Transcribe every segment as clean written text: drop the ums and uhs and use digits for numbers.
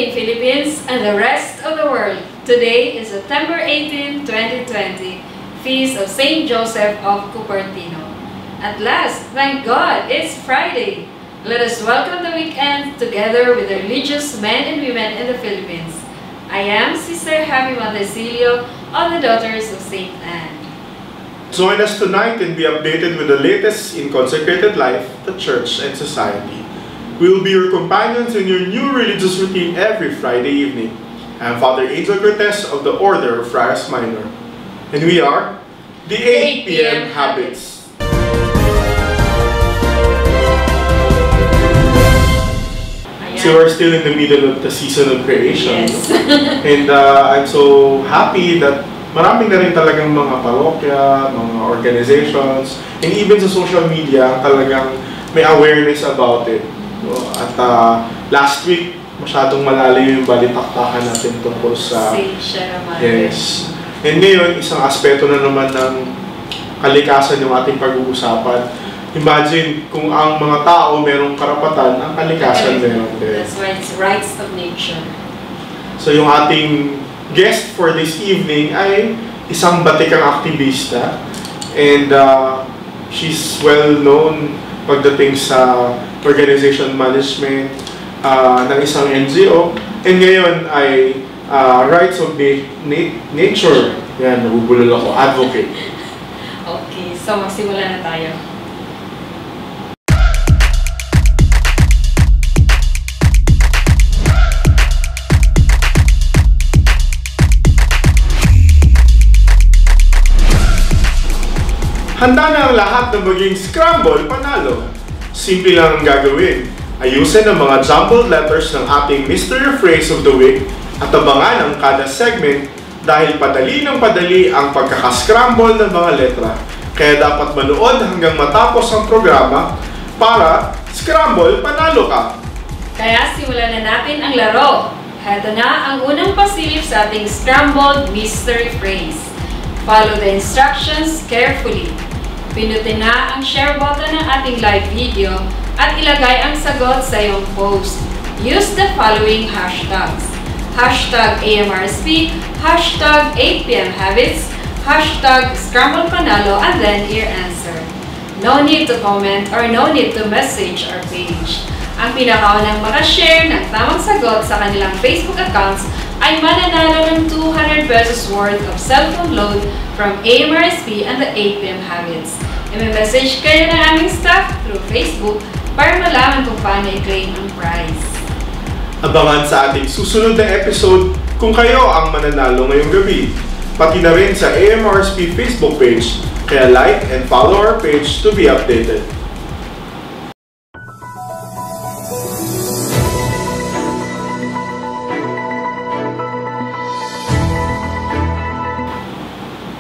Philippines and the rest of the world. Today is September 18, 2020, Feast of Saint Joseph of Cupertino. At last, thank God, it's Friday. Let us welcome the weekend together with the religious men and women in the Philippines. I am Sister Happy Montecillo of the Daughters of Saint Anne. Join us tonight and be updated with the latest in consecrated life, the church, and society. We will be your companions in your new religious routine every Friday evening. I am Father Angel Cortez of the Order of Friars Minor. And we are the 8 p.m. Habits. So we're still in the middle of the season of creation. Yes. And I'm so happy that maraming na rin talagang mga parokya, mga organizations, and even sa social media talagang may awareness about it. At last week, masyadong malalim yung balitaktakan natin tungkol sa... Yes. And ngayon, isang aspeto na naman ng kalikasan yung ating pag-uusapan. Imagine kung ang mga tao merong karapatan, ang kalikasan meron din. That's why it's rights of nature. So yung ating guest for this evening ay isang batikang aktivista. And she's well known pagdating sa organization management ng isang NGO, and ngayon ay rights of nature. Yan, nabubulol ako, advocate. Okay, so magsimula na tayo. Handa na ang lahat na maging Iskrambol Panalo. Simple lang ang gagawin. Ayusin ang mga jumbled letters ng ating mystery phrase of the week at abangan ang kada segment dahil padali ng padali ang pagkakascramble ng mga letra. Kaya dapat manood hanggang matapos ang programa para Iskrambol Panalo ka! Kaya simulan na natin ang laro. Heto na ang unang pasilip sa ating scrambled mystery phrase. Follow the instructions carefully. Pinutin na ang share button ng ating live video at ilagay ang sagot sa iyong post. Use the following hashtags. Hashtag AMRSP, hashtag 8pm habits, hashtag Iskrambol Panalo, and then your answer. No need to comment or no need to message our page. Ang pinakaunang makashare ng tamang sagot sa kanilang Facebook accounts ay mananalo ng 200 pesos worth of cellphone load from AMRSP and the 8pm habits. I-message kayo ng aming staff through Facebook para malaman kung paano i-claim ang prize. Abangan sa ating susunod na episode kung kayo ang mananalo ngayong gabi. Pati na rin sa AMRSP Facebook page, kaya like and follow our page to be updated.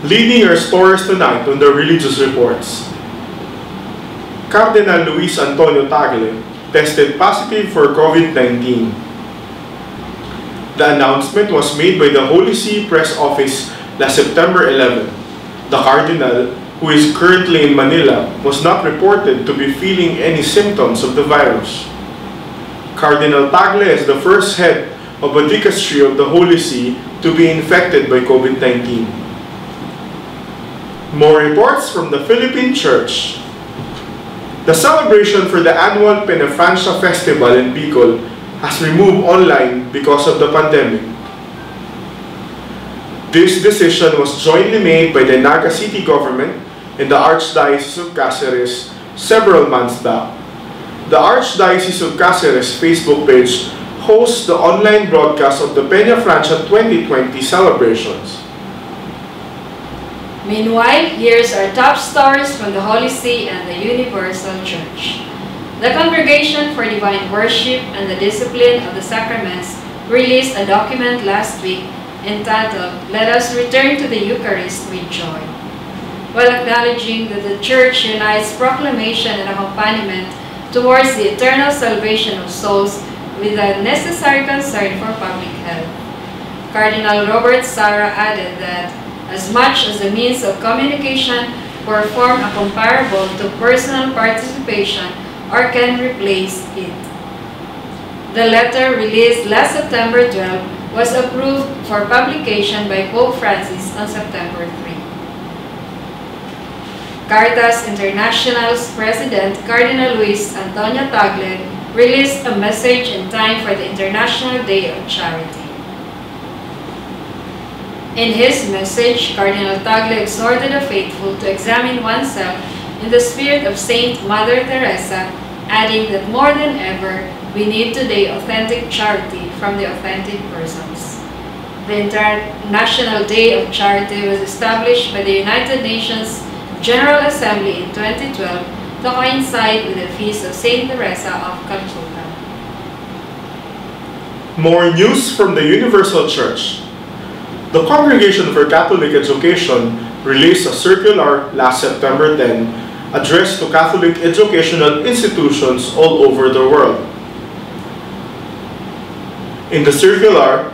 Leading our stories tonight on the religious reports. Cardinal Luis Antonio Tagle tested positive for COVID-19. The announcement was made by the Holy See Press Office last September 11. The Cardinal, who is currently in Manila, was not reported to be feeling any symptoms of the virus. Cardinal Tagle is the first head of a dicastery of the Holy See to be infected by COVID-19. More reports from the Philippine Church. The celebration for the annual Penefancia Festival in Bicol has removed online because of the pandemic. This decision was jointly made by the Naga City government and the Archdiocese of Cáceres several months back. The Archdiocese of Cáceres Facebook page hosts the online broadcast of the Peñafrancia 2020 celebrations. Meanwhile, here's our top stories from the Holy See and the Universal Church. The Congregation for Divine Worship and the Discipline of the Sacraments released a document last week entitled, "Let Us Return to the Eucharist with Joy." while acknowledging that the Church unites proclamation and accompaniment towards the eternal salvation of souls with a necessary concern for public health. Cardinal Robert Sarah added that as much as the means of communication perform a comparable to personal participation or can replace it. The letter released last September 12 was approved for publication by Pope Francis on September 3. Caritas International's President Cardinal Luis Antonio Tagle released a message in time for the International Day of Charity. In his message, Cardinal Tagle exhorted the faithful to examine oneself in the spirit of Saint Mother Teresa, adding that more than ever, we need today authentic charity from the authentic persons. The International Day of Charity was established by the United Nations General Assembly in 2012 to coincide with the feast of Saint Teresa of Calcutta. More news from the Universal Church. The Congregation for Catholic Education released a circular last September 10 addressed to Catholic educational institutions all over the world. In the circular,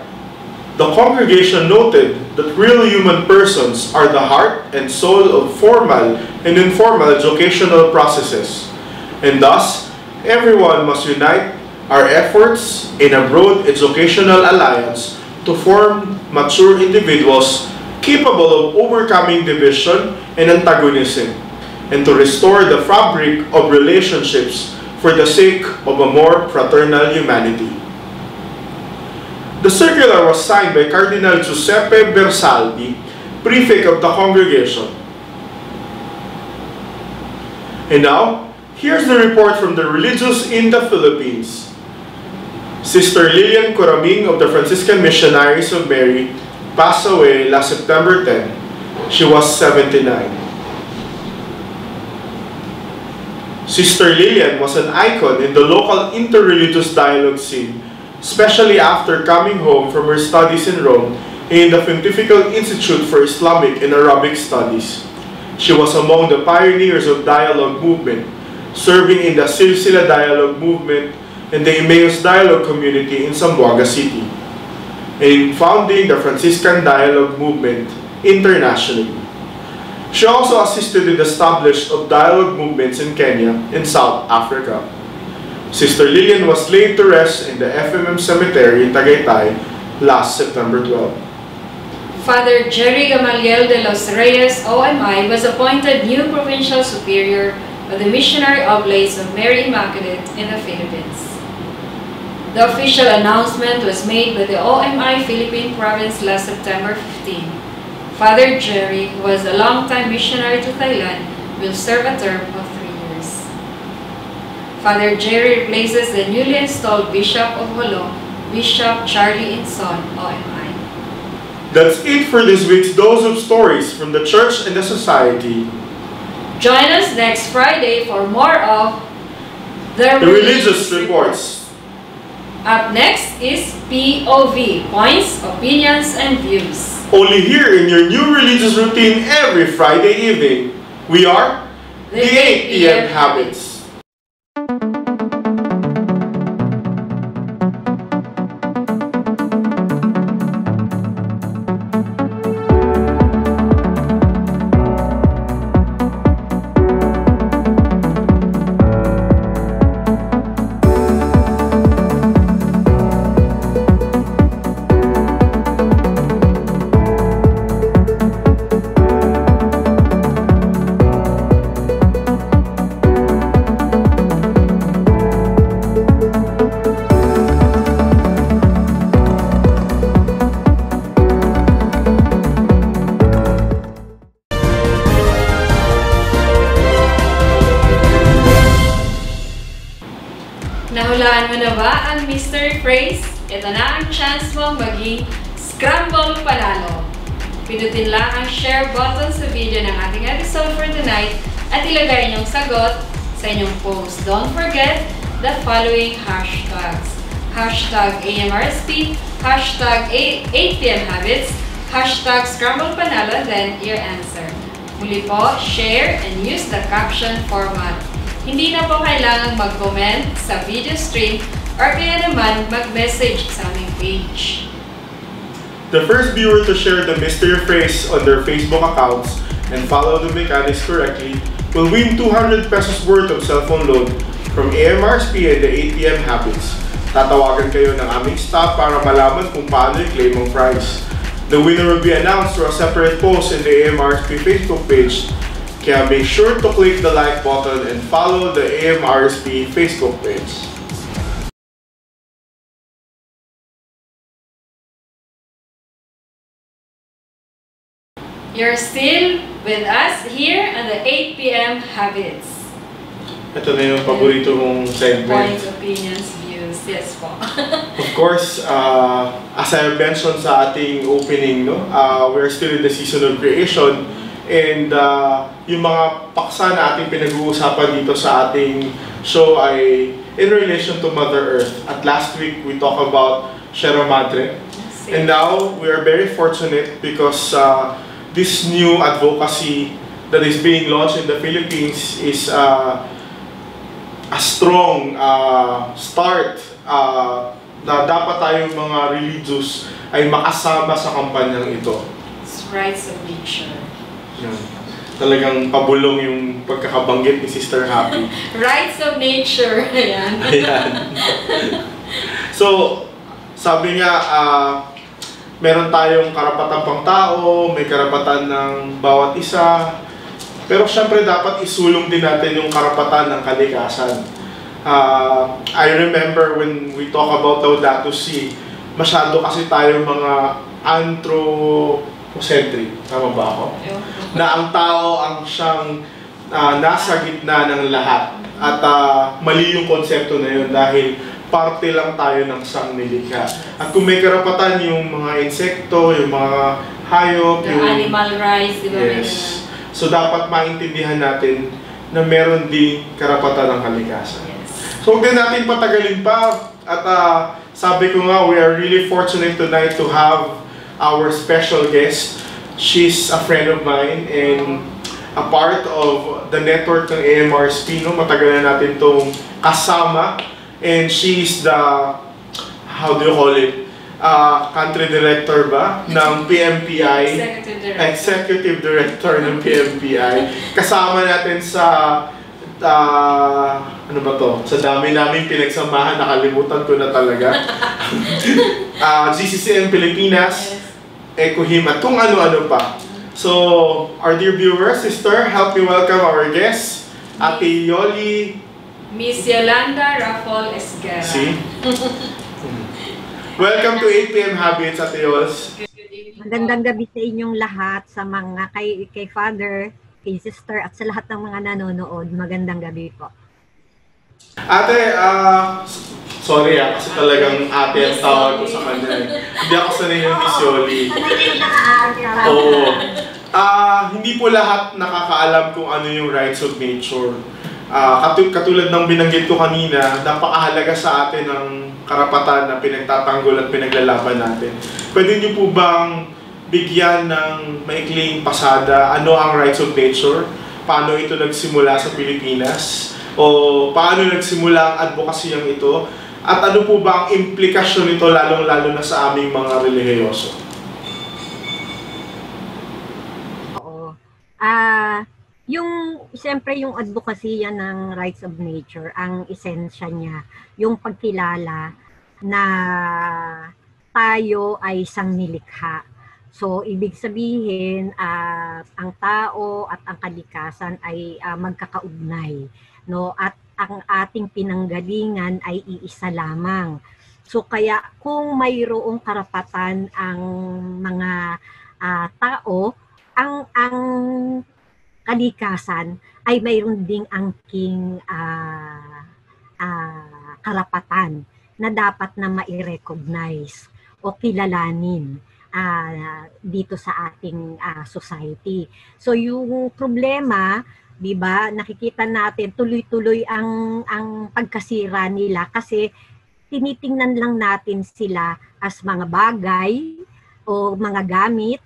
the congregation noted that real human persons are the heart and soul of formal and informal educational processes, and thus, everyone must unite our efforts in a broad educational alliance to form mature individuals capable of overcoming division and antagonism, and to restore the fabric of relationships for the sake of a more fraternal humanity. The circular was signed by Cardinal Giuseppe Bersaldi, prefect of the congregation. And now, here's the report from the religious in the Philippines. Sister Lilian Coraming of the Franciscan Missionaries of Mary passed away last September 10. She was 79. Sister Lilian was an icon in the local interreligious dialogue scene, especially after coming home from her studies in Rome in the Pontifical Institute for Islamic and Arabic Studies. She was among the pioneers of dialogue movement, serving in the Silsila Dialogue movement and the Emmaus Dialogue community in Zamboanga City, and in founding the Franciscan Dialogue movement internationally. She also assisted in the establishment of dialogue movements in Kenya and South Africa. Sister Lilian was laid to rest in the FMM Cemetery in Tagaytay last September 12. Father Jerry Gamaliel de los Reyes, OMI, was appointed new Provincial Superior of the Missionary Oblates of Mary Immaculate in the Philippines. The official announcement was made by the OMI Philippine Province last September 15. Father Jerry, who was a long-time missionary to Thailand, will serve a term of 3 years. Father Jerry replaces the newly installed Bishop of Jolo, Bishop Charlie Inson, OMI. That's it for this week's dose of stories from the church and the society. Join us next Friday for more of the Religious Reports. Up next is POV, Points, Opinions, and Views. Only here in your new religious routine every Friday evening. We are the 8 p.m. Habits. Nahulaan mo na ba ang mystery phrase? Ito na ang chance mong maging Iskrambol Panalo. Pinutin lang ang share button sa video ng ating episode for tonight at ilagay inyong sagot sa inyong post. Don't forget the following hashtags. Hashtag AMRSP, hashtag 8pmhabits, hashtag Iskrambol Panalo, then your answer. Muli po, share and use the caption format. Hindi na po kailangang mag-comment sa video stream or kaya naman mag-message sa aming page. The first viewer to share the mystery phrase on their Facebook accounts and follow the mechanics correctly will win 200 pesos worth of cellphone loan from AMRSP and the 8 PM Habits. Tatawagan kayo ng aming staff para malaman kung paano i-claim ang prize. The winner will be announced through a separate post in the AMRSP Facebook page. Kaya make sure to click the like button and follow the AMRSP Facebook page. You're still with us here on the 8 PM Habits. Ito na yung paborito mong segment. Points, opinions, views. Yes po. Of course, as I mentioned sa ating opening, no, we're still in the season of creation, and yung mga paksa na ating pinag-uusapan dito sa ating show ay in relation to Mother Earth. At last week, we talked about Sierra Madre. And now, we are very fortunate because this new advocacy that is being launched in the Philippines is a strong start na dapat tayong mga religious ay makasama sa kampanyang ito. It's rights of nature. Yan. Talagang pabulong yung pagkakabanggit ni Sister Happy. Rights of nature. Ayan. Ayan. So, sabi nga, meron tayong karapatan pang tao, may karapatan ng bawat isa, pero syempre dapat isulong din natin yung karapatan ng kalikasan. I remember when we talk about Laudato Si, masyado kasi tayo mga anthropocentric, tama ba ako? Na ang tao ang siyang nasa gitna ng lahat. At mali yung konsepto na yun dahil parte lang tayo ng sangnilikha. At kung may karapatan yung mga insekto, yung mga hayop, the yung animal rights, di ba? Yes. So dapat maintindihan natin na meron din karapatan ng kalikasan. Yes. So huwag din natin patagalin pa. At sabi ko nga, we are really fortunate tonight to have our special guest. She's a friend of mine and a part of the network ng AMRSP. No? Matagal na natin itong kasama. And she's the, how do you call it? Country Director ba? Ng PMPI. Executive Director ng PMPI. Kasama natin sa, ano ba to? Sa dami namin pinagsamahan, nakalimutan ko na talaga. GCCM Pilipinas, Ecohim, at kung ano-ano pa. So, our dear viewers, sister, help me welcome our guest, Ate Yoli, Miss Yolanda RAFOL-ESGUERRA. See? Welcome to 8 PM Habits, Ate Yols. Magandang gabi sa inyong lahat, sa mga kay Father, kay Sister, at sa lahat ng mga nanonood. Magandang gabi po. Ate, sorry kasi talagang ate ang tawag ko sa kanya. Hindi ako sanay yung Miss Yoli. Oo. Hindi po lahat nakakaalam kung ano yung rights of nature. Katulad ng binanggit ko kanina, napakahalaga sa atin ng karapatan na pinagtatanggol at pinaglalaban natin. Pwede niyo po bang bigyan ng maikling pasada ano ang rights of nature? Paano ito nagsimula sa Pilipinas? O paano nagsimula ang advokasiyang ito? At ano po ba ang implikasyon nito lalong-lalo na sa aming mga relihiyoso? Oo. Siyempre yung advokasya ng rights of nature, ang esensya niya, yung pagkilala na tayo ay sangnilikha. So, ibig sabihin, ang tao at ang kalikasan ay magkakaugnay, no? At ang ating pinanggalingan ay iisa lamang. So, kaya kung mayroong karapatan ang mga tao, ang kalikasan ay mayroon ding angking karapatan na dapat na ma-recognize o kilalanin dito sa ating society. So yung problema, 'di ba, nakikita natin tuloy-tuloy ang pagkasira nila kasi tinitingnan lang natin sila as mga bagay o mga gamit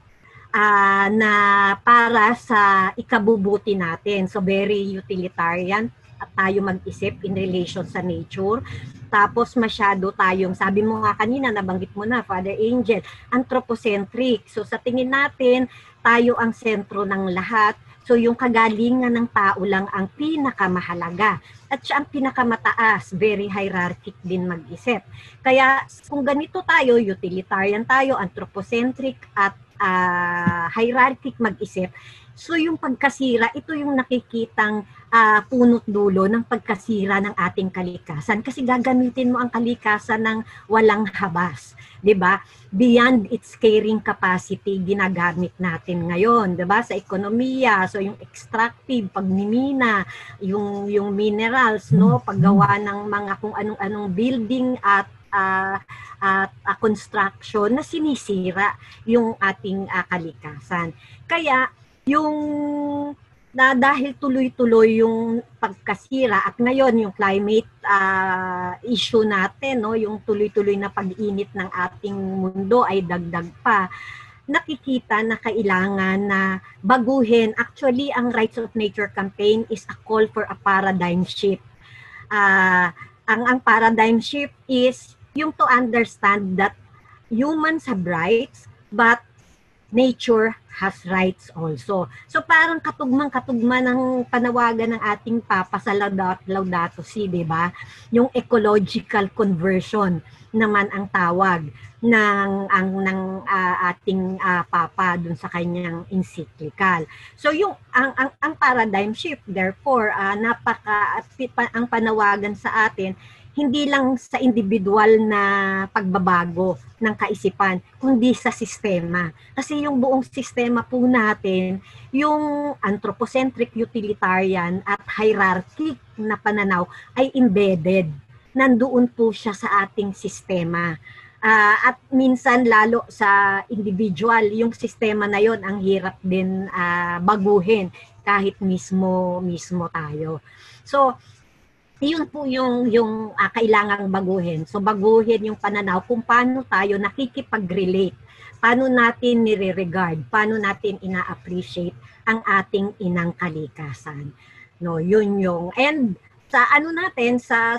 na para sa ikabubuti natin. So very utilitarian at tayo mag-isip in relation sa nature. Tapos masyado tayong, sabi mo nga kanina, nabanggit mo na, Father Angel, anthropocentric. So sa tingin natin, tayo ang sentro ng lahat. So yung kagalingan ng tao lang ang pinakamahalaga. At siya ang pinakamataas, very hierarchic din mag-isip. Kaya kung ganito tayo, utilitarian tayo, anthropocentric at hierarchic mag-isip, so yung pagkasira, ito yung nakikitang punot dulo ng pagkasira ng ating kalikasan. Kasi gagamitin mo ang kalikasan ng walang habas. 'Di ba? Beyond its carrying capacity, ginagamit natin ngayon, 'di ba? Sa ekonomiya, so yung extractive, pagmimina, yung minerals, no, paggawa ng mga kung anong-anong building at construction na sinisira yung ating kalikasan. Kaya yung na dahil tuloy-tuloy yung pagkasira at ngayon yung climate issue natin, no, yung tuloy-tuloy na pag-init ng ating mundo ay dagdag pa, nakikita na kailangan na baguhin. Actually, ang Rights of Nature campaign is a call for a paradigm shift. Ang paradigm shift is yung to understand that humans have rights, but nature has rights also. So parang katugmang-katugma ng panawagan ng ating Papa sa Laudato Si, 'di ba? Yung ecological conversion naman ang tawag ng ating Papa dun sa kanyang encyclical. So yung ang paradigm shift, therefore ang panawagan sa atin hindi lang sa individual na pagbabago ng kaisipan, kundi sa sistema. Kasi yung buong sistema po natin, yung anthropocentric, utilitarian at hierarchic na pananaw ay embedded. Nandoon po siya sa ating sistema. At minsan lalo sa individual, yung sistema na yon ang hirap din baguhin kahit mismo tayo. So, yun po yung kailangang baguhin. So baguhin yung pananaw kung paano tayo nakikipag-relate, paano natin nire-regard, paano natin ina-appreciate ang ating inang kalikasan. No, yun yung and sa natin sa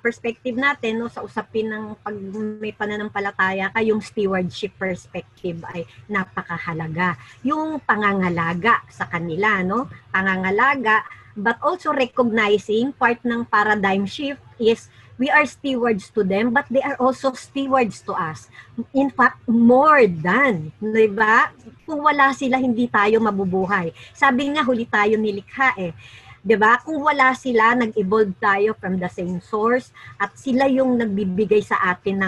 perspective natin, no, sa usapin ng pag may pananampalataya, yung stewardship perspective ay napakahalaga. Yung pangangalaga sa kanila, no? Pangangalaga, but also recognizing part ng paradigm shift is we are stewards to them, but they are also stewards to us. In fact, more than, diba? Kung wala sila, hindi tayo mabubuhay. Sabi nga, huli tayo nilikha eh. Diba? Kung wala sila, nag-evolve tayo from the same source at sila yung nagbibigay sa atin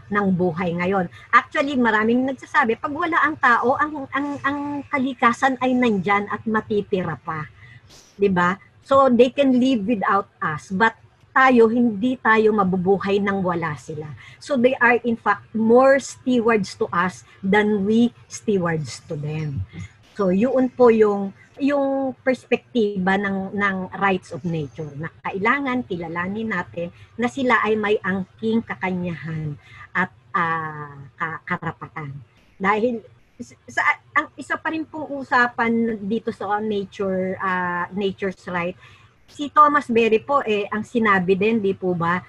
ng buhay ngayon. Actually, maraming nagsasabi, pag wala ang tao, ang kalikasan ay nandyan at matitira pa. 'Di ba? So they can live without us, but hindi tayo mabubuhay nang wala sila. So they are in fact more stewards to us than we stewards to them. So yun po yung perspektiba ng rights of nature na kailangan kilalanin natin na sila ay may angking kakanyahan at karapatan. Dahil ang isa pa rin pong usapan dito sa nature's right, si Thomas Berry po ang sinabi din, di po ba,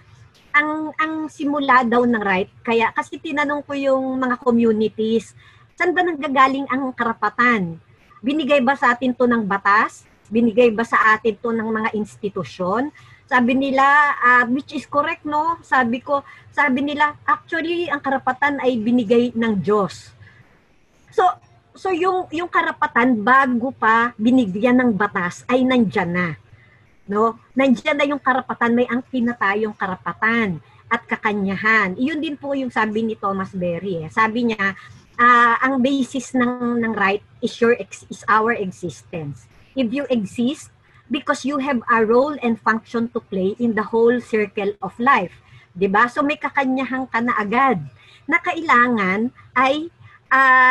ang simula daw ng right, kaya kasi tinanong ko yung mga communities, saan ba nanggagaling ang karapatan? Binigay ba sa atin to ng batas? Binigay ba sa atin to ng mga institusyon? Sabi nila, which is correct, no? Sabi nila, actually ang karapatan ay binigay ng Diyos. So yung karapatan bago pa binigyan ng batas ay nandyan na. No? Nandyan na yung karapatan, may angkin na tayong karapatan at kakanyahan. Iyon din po yung sabi ni Thomas Berry. Sabi niya, ang basis ng right is our existence. If you exist, because you have a role and function to play in the whole circle of life. 'Di ba? So may kakanyahan ka na agad na kailangan ay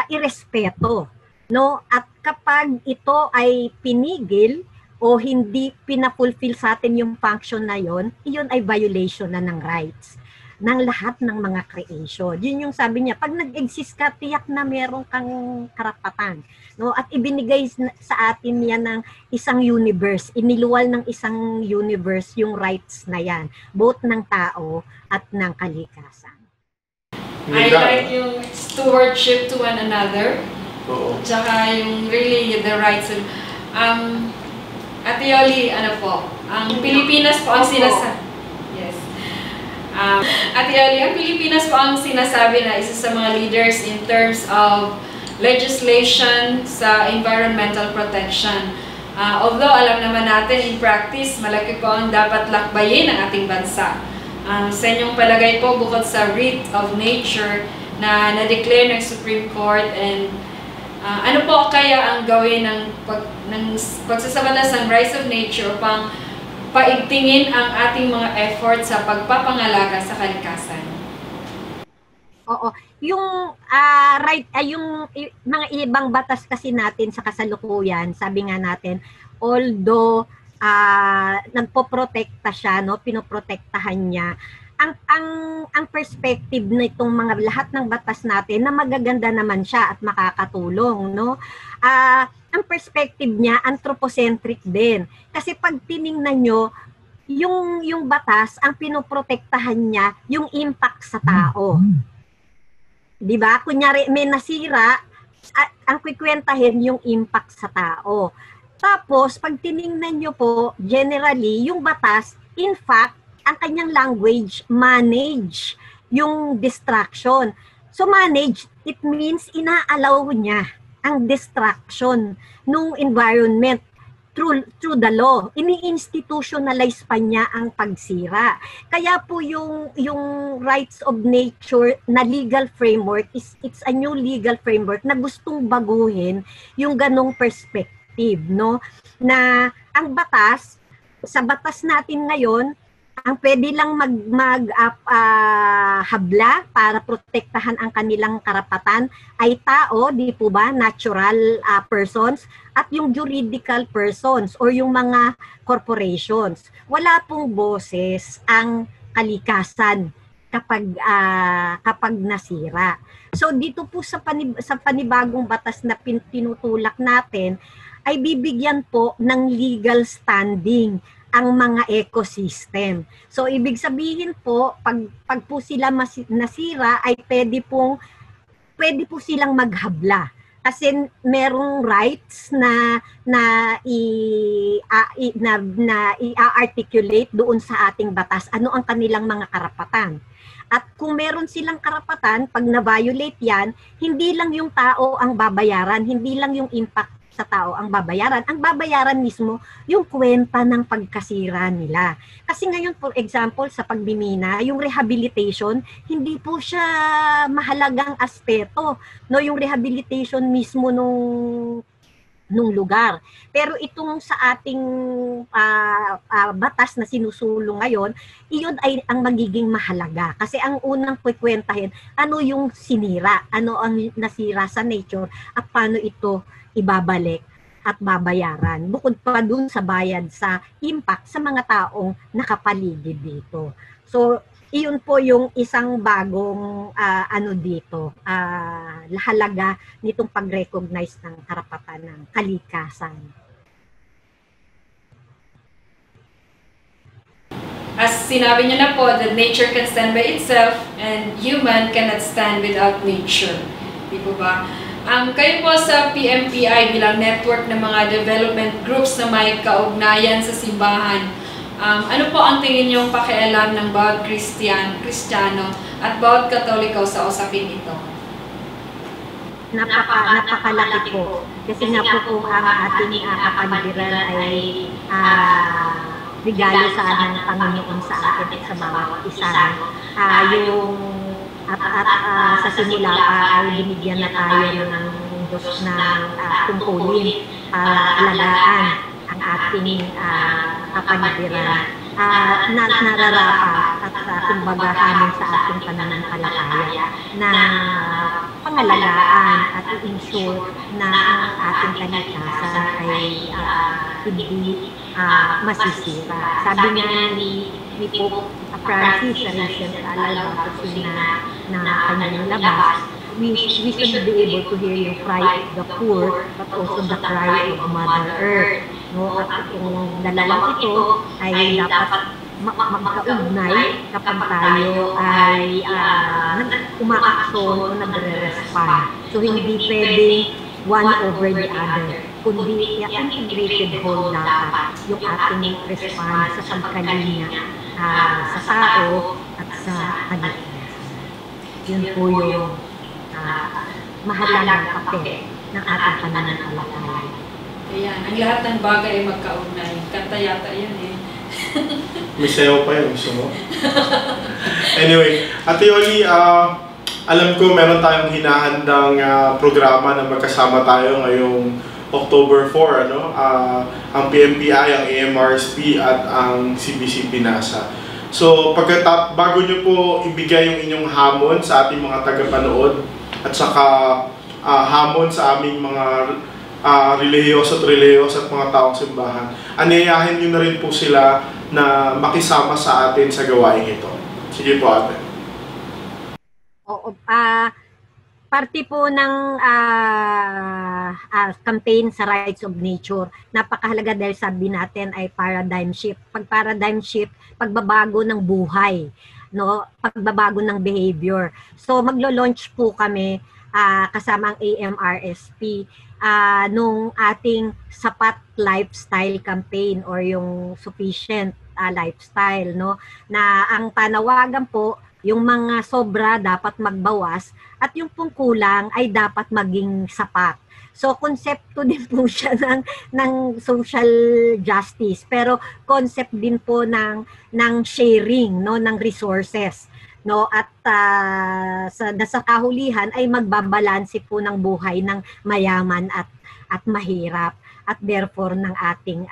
irespeto, no? At kapag ito ay pinigil o hindi pinafulfill sa atin yung function na yon, iyon ay violation na ng rights. ng lahat ng mga creation. Yun yung sabi niya, pag nag-exist ka, tiyak na meron kang karapatan. No? At ibinigay sa atin yan ng isang universe, iniluwal ng isang universe yung rights na yan, both ng tao at ng kalikasan. I like yung stewardship to one another. Oo. Tsaka yung really the rights of... Ate Yoli, ano po, ang Pilipinas po ang sinasabi... Yes. Ate Yoli, ang Pilipinas po ang sinasabi na isa sa mga leaders in terms of legislation sa environmental protection. Although alam naman natin in practice, malaki po ang dapat lakbayin ng ating bansa. Sa inyong palagay po, bukod sa writ of nature na na-declare ng Supreme Court, and ano po kaya ang gawin ng pagsasabatas ng rights of nature upang paigtingin ang ating mga efforts sa pagpapangalaga sa kalikasan? Oo. Yung yung mga ibang batas kasi natin sa kasalukuyan, sabi nga natin, although nagpoprotekta siya, no, pinoprotektahan niya, ang perspective nitong mga lahat ng batas natin na magaganda naman siya at makakatulong, no? Ang perspective niya anthropocentric din. Kasi pag tiningnan nyo, yung batas, ang pinoprotektahan niya, yung impact sa tao. 'Di ba? Kunyari may nasira, ang kikwentahin yung impact sa tao. Tapos, pag tiningnan nyo po, generally, yung batas, in fact, ang kanyang language, manage yung distraction. So, manage, it means inaalaw niya ang distraction ng environment through the law. Ini-institutionalize pa niya ang pagsira. Kaya po yung rights of nature na legal framework, it's a new legal framework na gustong baguhin yung ganong perspective, no? Na ang batas, sa batas natin ngayon, ang pwede lang habla para protektahan ang kanilang karapatan ay tao, di po ba, natural persons, at yung juridical persons or yung mga corporations. Wala pong boses ang kalikasan kapag nasira. So dito po sa panibagong batas na tinutulak natin, ay bibigyan po ng legal standing ang mga ecosystem. So, ibig sabihin po, pag po sila nasira, ay pwede po silang maghabla. Kasi merong rights na i-articulate doon sa ating batas. Ano ang kanilang mga karapatan. At kung meron silang karapatan, pag na-violate yan, hindi lang yung tao ang babayaran, hindi lang yung impact sa tao ang babayaran. Ang babayaran mismo yung kwenta ng pagkasira nila. Kasi ngayon, for example, sa pagmimina, yung rehabilitation, hindi po siya mahalagang aspeto. No, yung rehabilitation mismo nung lugar. Pero itong sa ating batas na sinusulong ngayon, iyon ay ang magiging mahalaga. Kasi ang unang kukwentahin, ano yung sinira, ano ang nasira sa nature, at paano ito ibabalik at babayaran. Bukod pa dun sa bayad sa impact sa mga taong nakapaligid dito. So, iyon po yung isang bagong halaga nitong pag-recognize ng karapatan ng kalikasan. As sinabi niyo na po, that nature can stand by itself and human cannot stand without nature. Di po ba? Kayo po sa PMPI bilang network ng mga development groups na may kaugnayan sa simbahan, ano po ang tingin niyong pakialam ng bawat Kristiyano at bawat Katoliko sa usaping ito? Napakalaki po. Kasi nga po ang ating kapaligiran ay regalo sa ng Panginoon sa atin at sa bawat isa. Sa simula pa ay binigyan na tayo ng Diyos na tungkulin para alagaan ang ating kapaligiran. Nararapat at kumbaga hamon sa ating pananampalataya na pangalagaan at i-ensure na ang ating kalikasan ay hindi masisira. Sabi nga ni Pope Francis sa recent biography na kanyang labas, we should be able to hear yung cry of the poor, but also the cry of Mother Earth. No? At itong dalawang ito ay dapat magkaugnay kapag tayo ay umaaksyon o nagre-respond. So hindi pwedeng one over the other, kundi integrated whole dapat yung ating response sa pagkalinga sa tao at sa kalikasan. Yun po yung mahalagang papel ng ating pananampalataya. Ayan, ang lahat ng bagay ay magkaugnay. Kanta yata yun eh. May sayaw pa yun, gusto mo? Anyway, Ate Yoli, alam ko meron tayong hinahandang programa na magkasama tayo ngayong October 4, ano? Ang PMPI, ang AMRSP at ang CBCP NASA. So, bago nyo po ibigay yung inyong hamon sa ating mga tagapanood at saka hamon sa aming mga relihiyos at mga taong simbahan, anayahin nyo na rin po sila na makisama sa atin sa gawain ito. Sige po, Ate. Oo, parte po ng campaign sa Rights of Nature. Napakahalaga dahil sabi natin ay paradigm shift. Pag paradigm shift, pagbabago ng buhay, no? Pagbabago ng behavior. So maglo-launch po kami kasama ang AMRSP nung ating sapat lifestyle campaign or yung sufficient lifestyle, no? Na ang panawagan po, yung mga sobra dapat magbawas at yung pong kulang ay dapat maging sapat. So konsepto din po siya ng social justice, pero concept din po ng sharing, no, ng resources, no, at sa kahulihan ay magbabalanse po ng buhay ng mayaman at mahirap at therefore ng ating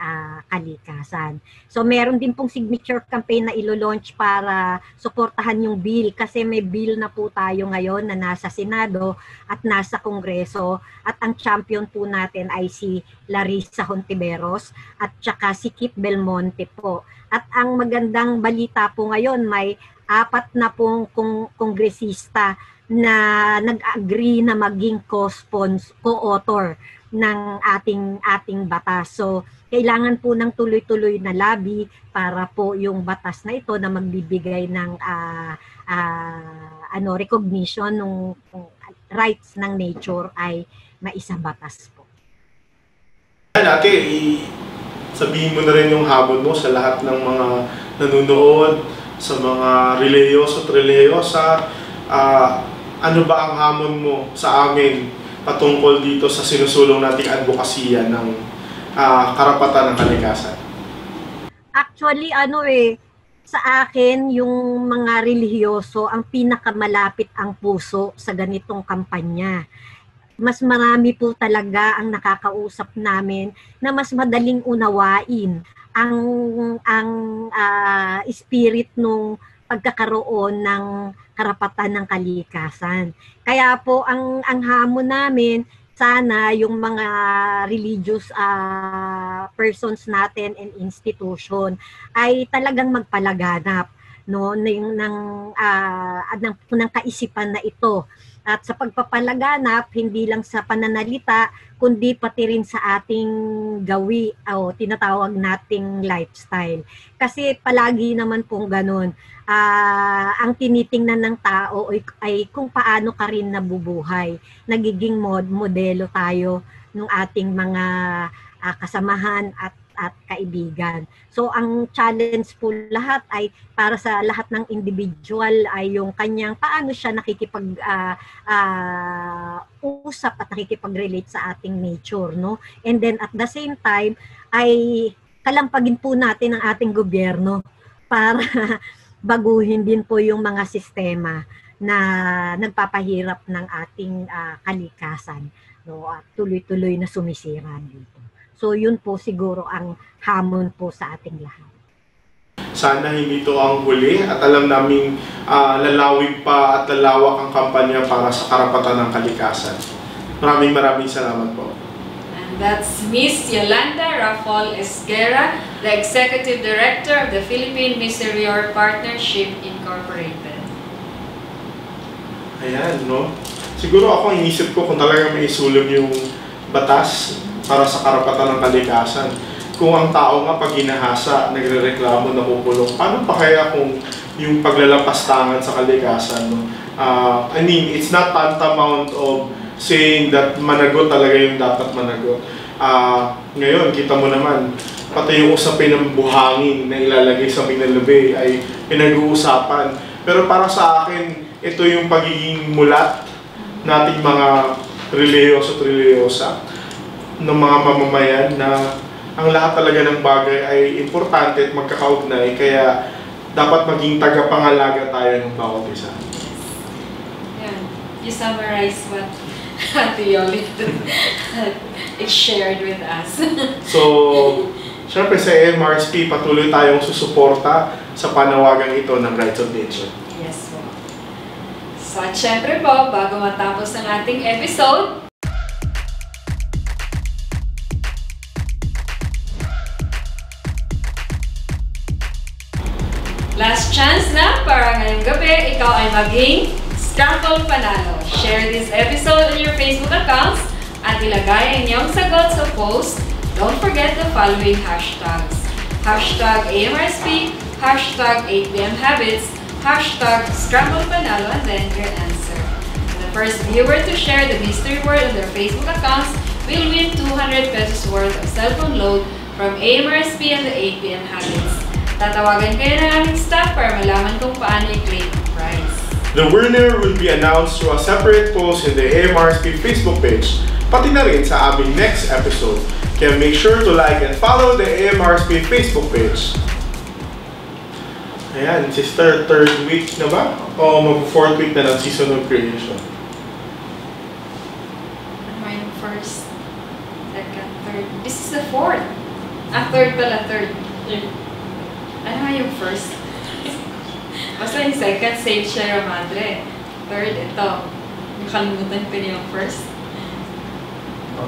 kalikasan. So meron din pong signature campaign na ilo-launch para suportahan yung bill, kasi may bill na po tayo ngayon na nasa Senado at nasa Kongreso, at ang champion po natin ay si Larissa Hontiveros at saka si Kip Belmonte po. At ang magandang balita po ngayon, may 4 na pong kongresista na nag-agree na maging co-author ng ating batas. So, kailangan po ng tuloy-tuloy na lobby para po yung batas na ito na magbibigay ng recognition ng rights ng nature ay maisabatas po. Ate, sabihin mo na rin yung habol mo sa lahat ng mga nanonood, sa mga relihiyos at relihiyosa. Ano ba ang hamon mo sa amin patungkol dito sa sinusulong nating advokasya ng karapatan ng kalikasan? Actually, sa akin, yung mga relihiyoso, ang pinakamalapit ang puso sa ganitong kampanya. Mas marami po talaga ang nakakausap namin na mas madaling unawain ang spirit nung pagkakaroon ng karapatan ng kalikasan. Kaya po ang hamon namin, sana yung mga religious persons natin and institution ay talagang magpalaganap, no, ng kaisipan na ito. At sa pagpapalaganap, hindi lang sa pananalita, kundi pati rin sa ating gawi o tinatawag nating lifestyle. Kasi palagi naman pong ganun, ang tinitingnan ng tao ay kung paano ka rin nabubuhay. Nagiging modelo tayo ng ating mga kasamahan at kaibigan. So ang challenge po lahat ay para sa lahat ng individual ay yung kanyang paano siya nakikipag-usap at nakikipag-relate sa ating nature, no? And then at the same time ay kalampagin po natin ang ating gobyerno para baguhin din po yung mga sistema na nagpapahirap ng ating kalikasan, no? At tuloy-tuloy na sumisira dito. So yun po siguro ang hamon po sa ating lahat. Sana hindi ito ang huli at alam naming lalawig pa at lalawak ang kampanya para sa karapatan ng kalikasan. Maraming salamat po. And that's Miss Yolanda RAFOL-ESGUERRA, the Executive Director of the Philippine Misereor Partnership Incorporated. Ayan, no? Siguro ako, inisip ko kung talagang may isulong yung batas para sa karapatan ng kalikasan. Kung ang tao nga pag ginahasa, nagre-reklamo, nakukulong, paano pa kaya kung yung paglalapastangan sa kalikasan, no? I mean, it's not tantamount of saying that managot talaga yung dapat managot. Ngayon, kita mo naman, pati yung usapin ng buhangin na ilalagay sa Minalube ay pinag-uusapan. Pero para sa akin, ito yung pagiging mulat nating mga reliyoso-reliyosa ng mga mamamayan na ang lahat talaga ng bagay ay importante at magkakaugnay, kaya dapat maging tagapangalaga tayo ng bawat isa. Yeah. You summarize what Ate Yoli shared with us. So, syempre sa AMRSP, patuloy tayong susuporta sa panawagang ito ng Rights of Nature. Yes po. So, at syempre po, bago matapos ang ating episode, last chance na para ngayong gabi, ikaw ay maging Iskrambol Panalo. Share this episode on your Facebook accounts at ilagay ang inyong sagot sa post. Don't forget the following hashtags. Hashtag AMRSP, hashtag 8pmhabits, hashtag Iskrambol Panalo, and then your answer. And the first viewer to share the mystery word on their Facebook accounts will win 200 pesos worth of cellphone load from AMRSP and the 8pm habits. Tatawagan kayo ng aming staff para malaman kung paano i-claim ang prize. The winner will be announced through a separate post in the AMRSP Facebook page, pati na rin sa aming next episode. Kaya make sure to like and follow the AMRSP Facebook page. Ayan, sister, third week na ba? O mag-fourth week na ng season of creation? Ano yung first, second, third? This is the fourth. Third pala, third. Ano yung first? Basta yung second, Save Sierra Madre. Third, ito. Nakalimutan ko niya yung first.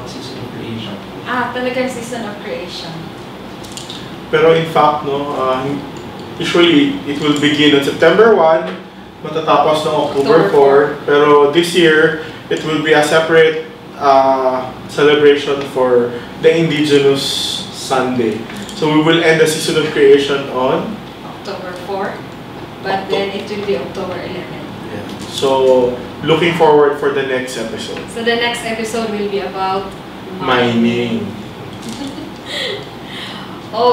Season of creation. Talagang season of creation. Pero in fact, no, usually it will begin on September 1, matatapos ng October 4. Pero this year, it will be a separate celebration for the Indigenous Sunday. So we will end the season of creation on October 4. But then it will be October 11. Yeah. So, looking forward for the next episode. So the next episode will be about Mining.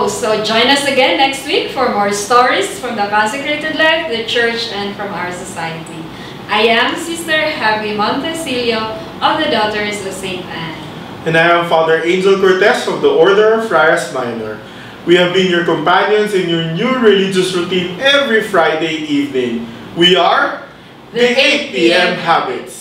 So join us again next week for more stories from the consecrated life, the church, and from our society. I am Sister Javi Montesilio of the Daughters of St. Anne. And I am Father Angel Cortez of the Order of Friars Minor. We have been your companions in your new religious routine every Friday evening. We are the 8 p.m. Habits.